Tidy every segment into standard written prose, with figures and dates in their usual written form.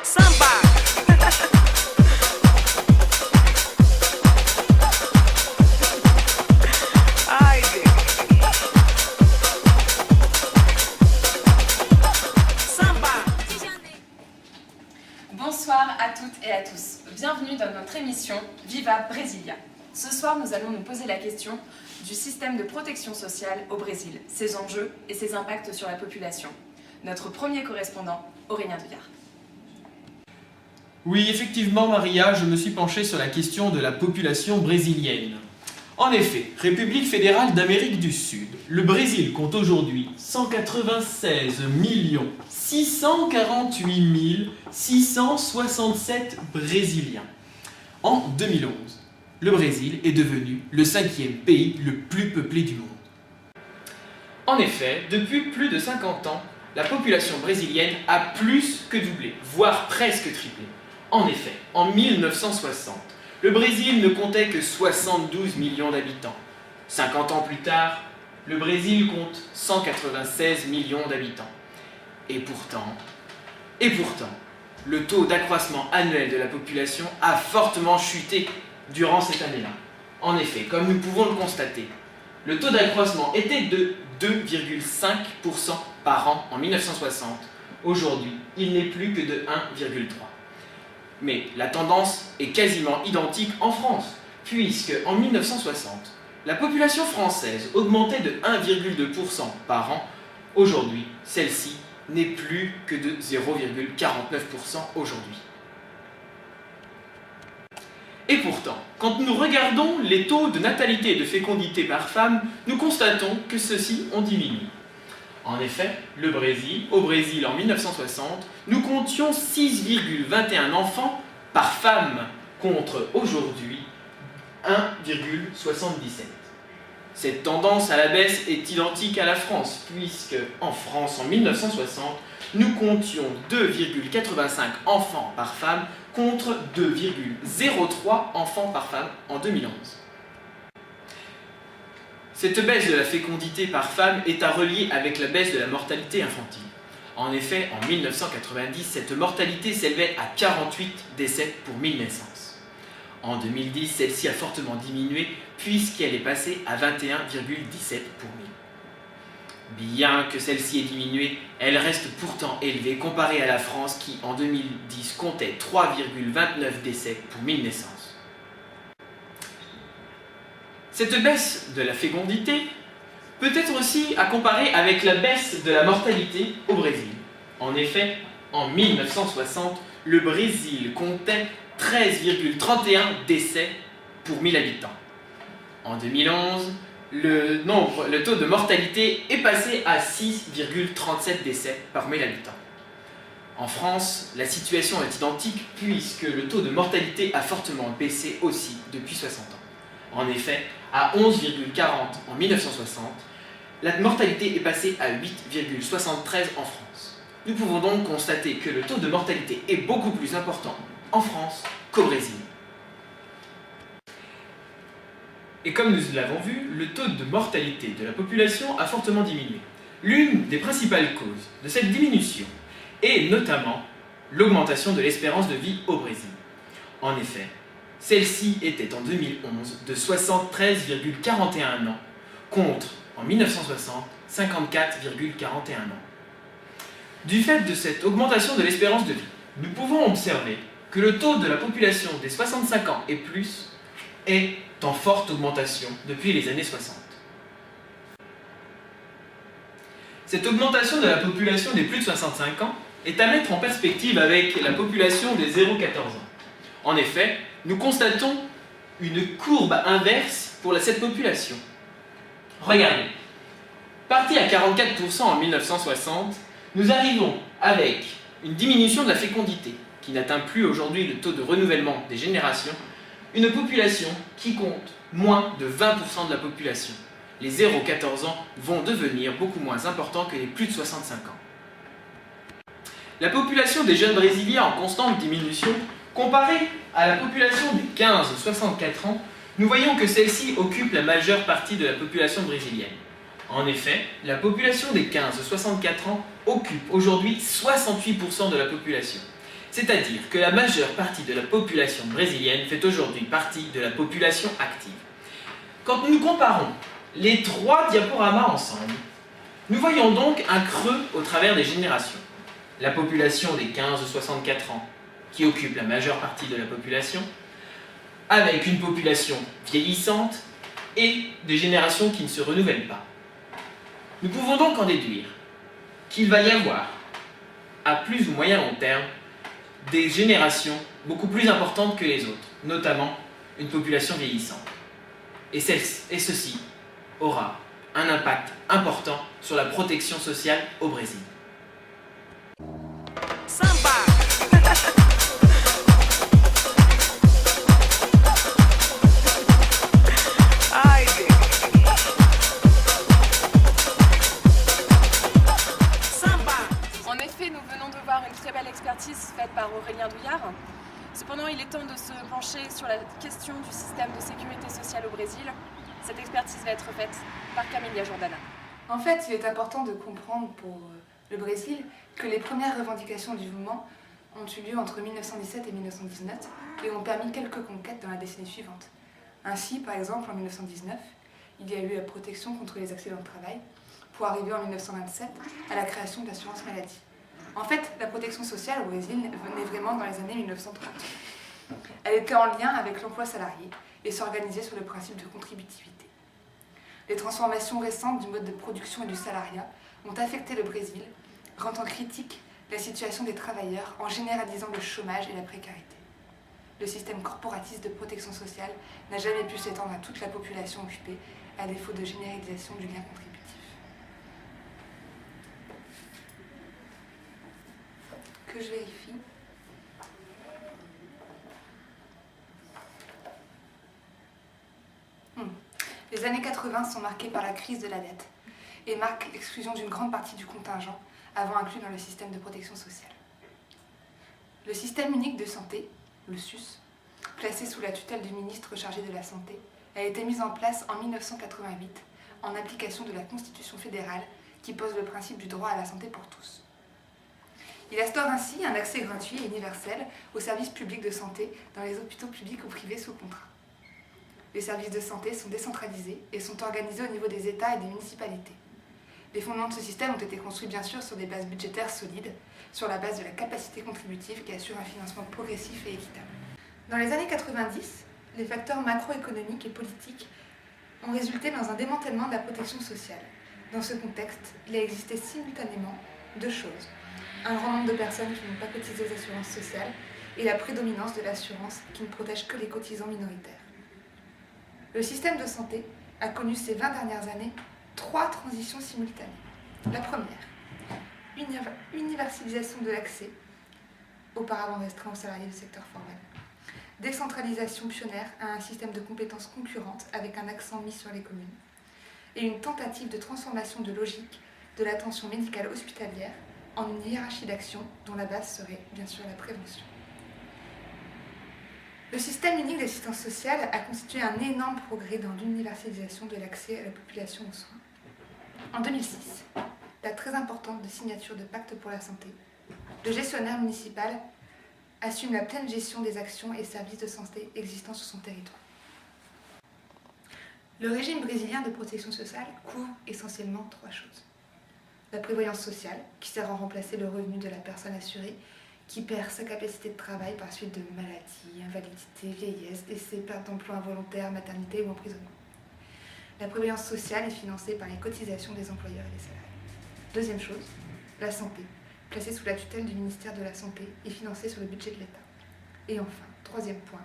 Samba. Ay, Samba. Bonsoir à toutes et à tous. Bienvenue dans notre émission Viva Brasilia. Ce soir, nous allons nous poser la question du système de protection sociale au Brésil, ses enjeux et ses impacts sur la population. Notre premier correspondant, Aurélien Douillard. Oui, effectivement, Maria, je me suis penché sur la question de la population brésilienne. En effet, République fédérale d'Amérique du Sud, le Brésil compte aujourd'hui 196 648 667 Brésiliens. En 2011, le Brésil est devenu le 5e pays le plus peuplé du monde. En effet, depuis plus de 50 ans, la population brésilienne a plus que doublé, voire presque triplé. En effet, en 1960, le Brésil ne comptait que 72 millions d'habitants. 50 ans plus tard, le Brésil compte 196 millions d'habitants. Et pourtant, le taux d'accroissement annuel de la population a fortement chuté durant cette année-là. En effet, comme nous pouvons le constater, le taux d'accroissement était de 2,5% par an en 1960. Aujourd'hui, il n'est plus que de 1,3%. Mais la tendance est quasiment identique en France, puisque en 1960, la population française augmentait de 1,2% par an. Aujourd'hui, celle-ci n'est plus que de 0,49% aujourd'hui. Et pourtant, quand nous regardons les taux de natalité et de fécondité par femme, nous constatons que ceux-ci ont diminué. En effet, au Brésil en 1960, nous comptions 6,21 enfants par femme contre aujourd'hui 1,77. Cette tendance à la baisse est identique à la France, puisque en France en 1960, nous comptions 2,85 enfants par femme contre 2,03 enfants par femme en 2011. Cette baisse de la fécondité par femme est à relier avec la baisse de la mortalité infantile. En effet, en 1990, cette mortalité s'élevait à 48 décès pour 1000 naissances. En 2010, celle-ci a fortement diminué puisqu'elle est passée à 21,17 pour 1000. Bien que celle-ci ait diminué, elle reste pourtant élevée comparée à la France qui, en 2010, comptait 3,29 décès pour 1000 naissances. Cette baisse de la fécondité peut être aussi à comparer avec la baisse de la mortalité au Brésil. En effet, en 1960, le Brésil comptait 13,31 décès pour 1000 habitants. En 2011, le taux de mortalité est passé à 6,37 décès par 1000 habitants. En France, la situation est identique puisque le taux de mortalité a fortement baissé aussi depuis 60 ans. En effet, à 11,40 en 1960, la mortalité est passée à 8,73 en France. Nous pouvons donc constater que le taux de mortalité est beaucoup plus important en France qu'au Brésil. Et comme nous l'avons vu, le taux de mortalité de la population a fortement diminué. L'une des principales causes de cette diminution est notamment l'augmentation de l'espérance de vie au Brésil. En effet, celle-ci était en 2011 de 73,41 ans contre, en 1960, 54,41 ans. Du fait de cette augmentation de l'espérance de vie, nous pouvons observer que le taux de la population des 65 ans et plus est en forte augmentation depuis les années 60. Cette augmentation de la population des plus de 65 ans est à mettre en perspective avec la population des 0-14 ans. En effet, nous constatons une courbe inverse pour cette population. Regardez, parti à 44% en 1960, nous arrivons avec une diminution de la fécondité qui n'atteint plus aujourd'hui le taux de renouvellement des générations, une population qui compte moins de 20% de la population. Les 0-14 ans vont devenir beaucoup moins importants que les plus de 65 ans. La population des jeunes Brésiliens en constante diminution, comparée à la population des 15-64 ans, nous voyons que celle-ci occupe la majeure partie de la population brésilienne. En effet, la population des 15-64 ans occupe aujourd'hui 68% de la population. C'est-à-dire que la majeure partie de la population brésilienne fait aujourd'hui partie de la population active. Quand nous comparons les trois diaporamas ensemble, nous voyons donc un creux au travers des générations. La population des 15-64 ans, qui occupe la majeure partie de la population, avec une population vieillissante et des générations qui ne se renouvellent pas. Nous pouvons donc en déduire qu'il va y avoir, à plus ou moyen long terme, des générations beaucoup plus importantes que les autres, notamment une population vieillissante. Et ceci aura un impact important sur la protection sociale au Brésil. Samba. Aïe. Samba. En effet, nous venons de voir une très belle expertise faite par Aurélien Douillard. Cependant, il est temps de se pencher sur la question du système de sécurité sociale au Brésil. Cette expertise va être faite par Camilla Jordana. En fait, il est important de comprendre pour le Brésil que les premières revendications du mouvement ont eu lieu entre 1917 et 1919 et ont permis quelques conquêtes dans la décennie suivante. Ainsi, par exemple, en 1919, il y a eu la protection contre les accidents de travail, pour arriver en 1927 à la création de l'assurance maladie. En fait, la protection sociale au Brésil venait vraiment dans les années 1930. Elle était en lien avec l'emploi salarié et s'organisait sur le principe de contributivité. Les transformations récentes du mode de production et du salariat ont affecté le Brésil, rendant critique la situation des travailleurs en généralisant le chômage et la précarité. Le système corporatiste de protection sociale n'a jamais pu s'étendre à toute la population occupée, à défaut de généralisation du lien contributif. Que je vérifie. Les années 80 sont marquées par la crise de la dette et marquent l'exclusion d'une grande partie du contingent avant inclus dans le système de protection sociale. Le système unique de santé, le SUS, placé sous la tutelle du ministre chargé de la Santé, a été mis en place en 1988 en application de la Constitution fédérale qui pose le principe du droit à la santé pour tous. Il instaure ainsi un accès gratuit et universel aux services publics de santé dans les hôpitaux publics ou privés sous contrat. Les services de santé sont décentralisés et sont organisés au niveau des États et des municipalités. Les fondements de ce système ont été construits bien sûr sur des bases budgétaires solides, sur la base de la capacité contributive qui assure un financement progressif et équitable. Dans les années 90, les facteurs macroéconomiques et politiques ont résulté dans un démantèlement de la protection sociale. Dans ce contexte, il a existé simultanément deux choses. Un grand nombre de personnes qui n'ont pas cotisé aux assurances sociales et la prédominance de l'assurance qui ne protège que les cotisants minoritaires. Le système de santé a connu ces 20 dernières années 3 transitions simultanées. La première, universalisation de l'accès, auparavant restreint aux salariés du secteur formel. Décentralisation pionnière à un système de compétences concurrentes avec un accent mis sur les communes. Et une tentative de transformation de logique de l'attention médicale hospitalière en une hiérarchie d'action dont la base serait bien sûr la prévention. Le système unique d'assistance sociale a constitué un énorme progrès dans l'universalisation de l'accès à la population aux soins. En 2006, date très importante de signature de pacte pour la santé, le gestionnaire municipal assume la pleine gestion des actions et services de santé existants sur son territoire. Le régime brésilien de protection sociale couvre essentiellement 3 choses. La prévoyance sociale, qui sert à remplacer le revenu de la personne assurée, qui perd sa capacité de travail par suite de maladies, invalidité, vieillesse, décès, perte d'emploi involontaire, maternité ou emprisonnement. La prévoyance sociale est financée par les cotisations des employeurs et des salariés. Deuxième chose, la santé, placée sous la tutelle du ministère de la Santé et financée sur le budget de l'État. Et enfin, troisième point,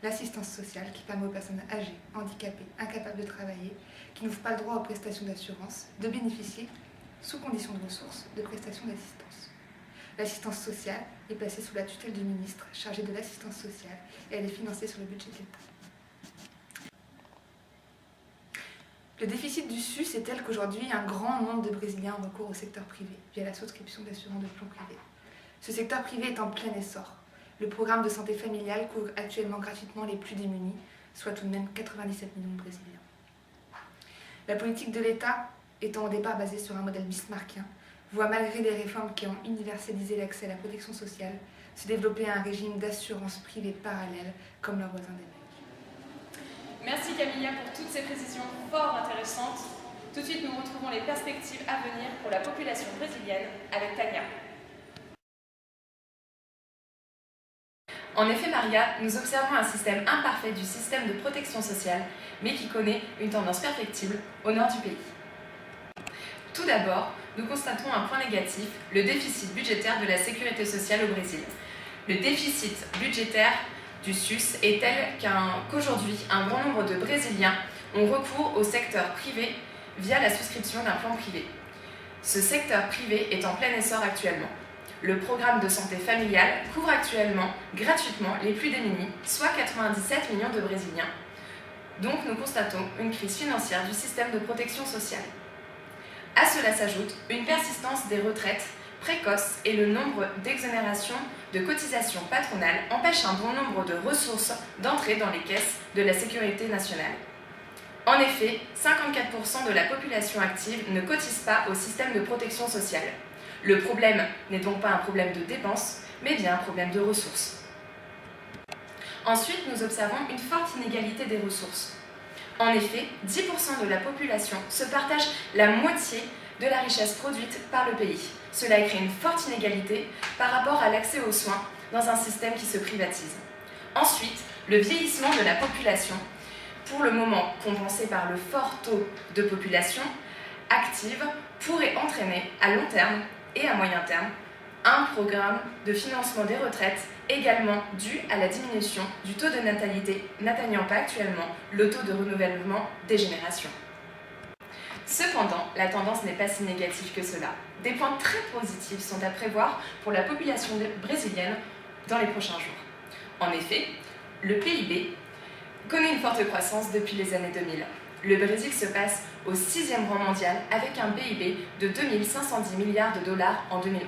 l'assistance sociale qui permet aux personnes âgées, handicapées, incapables de travailler, qui n'ouvrent pas le droit aux prestations d'assurance, de bénéficier, sous condition de ressources, de prestations d'assistance. L'assistance sociale est placée sous la tutelle du ministre chargé de l'assistance sociale et elle est financée sur le budget de l'État. Le déficit du SUS est tel qu'aujourd'hui, un grand nombre de Brésiliens ont recours au secteur privé via la souscription d'assurance de plomb privé. Ce secteur privé est en plein essor. Le programme de santé familiale couvre actuellement gratuitement les plus démunis, soit tout de même 97 millions de Brésiliens. La politique de l'État étant au départ basée sur un modèle bismarckien, voit, malgré des réformes qui ont universalisé l'accès à la protection sociale, se développer un régime d'assurance privée parallèle comme leurs voisins d'Amérique. Merci Camilla pour toutes ces précisions fort intéressantes. Tout de suite, nous retrouvons les perspectives à venir pour la population brésilienne avec Tania. En effet, Maria, nous observons un système imparfait du système de protection sociale, mais qui connaît une tendance perfectible au nord du pays. Tout d'abord, nous constatons un point négatif, le déficit budgétaire de la sécurité sociale au Brésil. Le déficit budgétaire du SUS est tel qu'aujourd'hui, un grand nombre de Brésiliens ont recours au secteur privé via la souscription d'un plan privé. Ce secteur privé est en plein essor actuellement. Le programme de santé familiale couvre actuellement gratuitement les plus démunis, soit 97 millions de Brésiliens. Donc nous constatons une crise financière du système de protection sociale. À cela s'ajoute une persistance des retraites précoces et le nombre d'exonérations de cotisations patronales empêche un bon nombre de ressources d'entrer dans les caisses de la sécurité nationale. En effet, 54% de la population active ne cotise pas au système de protection sociale. Le problème n'est donc pas un problème de dépenses, mais bien un problème de ressources. Ensuite, nous observons une forte inégalité des ressources. En effet, 10% de la population se partage la moitié de la richesse produite par le pays. Cela crée une forte inégalité par rapport à l'accès aux soins dans un système qui se privatise. Ensuite, le vieillissement de la population, pour le moment compensé par le fort taux de population active, pourrait entraîner à long terme et à moyen terme un programme de financement des retraites également dû à la diminution du taux de natalité n'atteignant pas actuellement le taux de renouvellement des générations. Cependant, la tendance n'est pas si négative que cela. Des points très positifs sont à prévoir pour la population brésilienne dans les prochains jours. En effet, le PIB connaît une forte croissance depuis les années 2000. Le Brésil se passe au 6e rang mondial avec un PIB de 2510 milliards de dollars en 2011,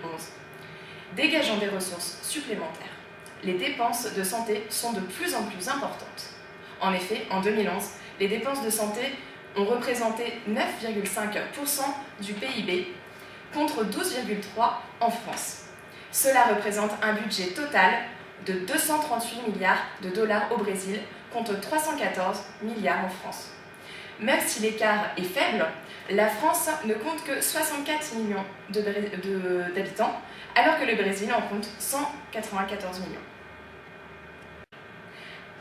dégageant des ressources supplémentaires. Les dépenses de santé sont de plus en plus importantes. En effet, en 2011, les dépenses de santé ont représenté 9,5% du PIB contre 12,3% en France. Cela représente un budget total de 238 milliards de dollars au Brésil contre 314 milliards en France. Même si l'écart est faible, la France ne compte que 64 millions d'habitants, alors que le Brésil en compte 194 millions.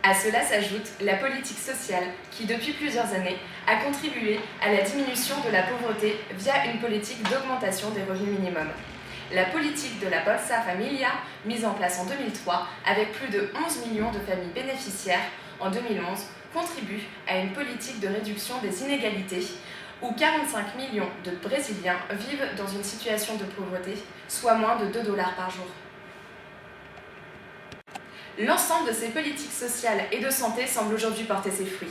À cela s'ajoute la politique sociale qui, depuis plusieurs années, a contribué à la diminution de la pauvreté via une politique d'augmentation des revenus minimums. La politique de la Bolsa Familia, mise en place en 2003, avec plus de 11 millions de familles bénéficiaires en 2011, contribue à une politique de réduction des inégalités où 45 millions de Brésiliens vivent dans une situation de pauvreté, soit moins de 2 dollars par jour. L'ensemble de ces politiques sociales et de santé semble aujourd'hui porter ses fruits.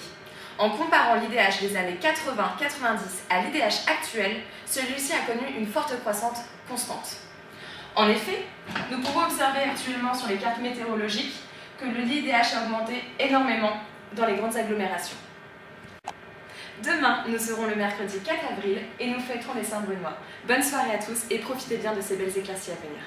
En comparant l'IDH des années 80-90 à l'IDH actuel, celui-ci a connu une forte croissance constante. En effet, nous pouvons observer actuellement sur les cartes météorologiques que le l'IDH a augmenté énormément dans les grandes agglomérations. Demain, nous serons le mercredi 4 avril et nous fêterons les Saint-Brunois. Bonne soirée à tous et profitez bien de ces belles éclaircies à venir.